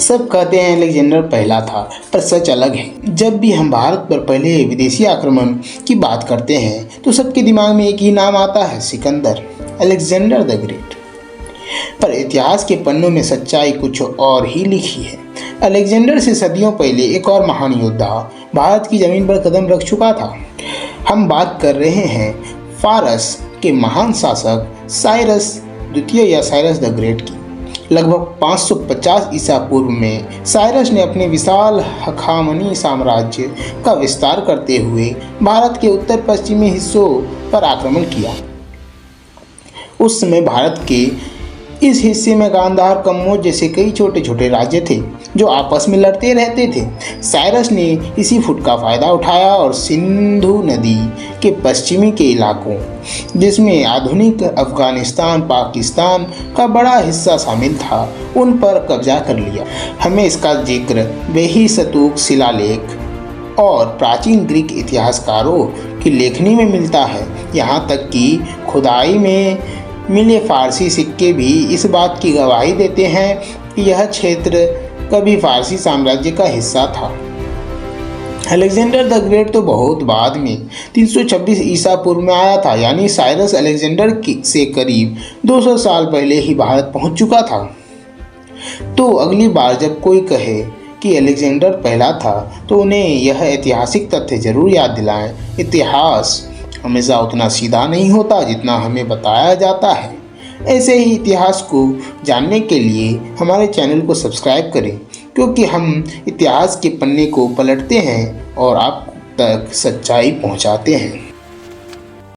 सब कहते हैं अलेक्जेंडर पहला था, पर सच अलग है। जब भी हम भारत पर पहले विदेशी आक्रमण की बात करते हैं तो सबके दिमाग में एक ही नाम आता है, सिकंदर, अलेक्जेंडर द ग्रेट। पर इतिहास के पन्नों में सच्चाई कुछ और ही लिखी है। अलेक्जेंडर से सदियों पहले एक और महान योद्धा भारत की जमीन पर कदम रख चुका था। हम बात कर रहे हैं फारस के महान शासक साइरस द्वितीय या साइरस द ग्रेट की। लगभग 550 ईसा पूर्व में साइरस ने अपने विशाल हखामनी साम्राज्य का विस्तार करते हुए भारत के उत्तर पश्चिमी हिस्सों पर आक्रमण किया। उस समय भारत के इस हिस्से में गांधार, कम्बोज जैसे कई छोटे छोटे राज्य थे जो आपस में लड़ते रहते थे। साइरस ने इसी फुट का फायदा उठाया और सिंधु नदी के पश्चिमी के इलाकों, जिसमें आधुनिक अफगानिस्तान, पाकिस्तान का बड़ा हिस्सा शामिल था, उन पर कब्जा कर लिया। हमें इसका जिक्र वेही स्तूप शिलालेख और प्राचीन ग्रीक इतिहासकारों की लेखनी में मिलता है। यहाँ तक कि खुदाई में मिले फारसी सिक्के भी इस बात की गवाही देते हैं कि यह क्षेत्र कभी फारसी साम्राज्य का हिस्सा था। अलेक्जेंडर द ग्रेट तो बहुत बाद में 326 ईसा पूर्व में आया था, यानी साइरस अलेक्जेंडर से करीब 200 साल पहले ही भारत पहुंच चुका था। तो अगली बार जब कोई कहे कि अलेक्जेंडर पहला था तो उन्हें यह ऐतिहासिक तथ्य जरूर याद दिलाएं। इतिहास हमेशा उतना सीधा नहीं होता जितना हमें बताया जाता है। ऐसे ही इतिहास को जानने के लिए हमारे चैनल को सब्सक्राइब करें, क्योंकि हम इतिहास के पन्ने को पलटते हैं और आप तक सच्चाई पहुंचाते हैं।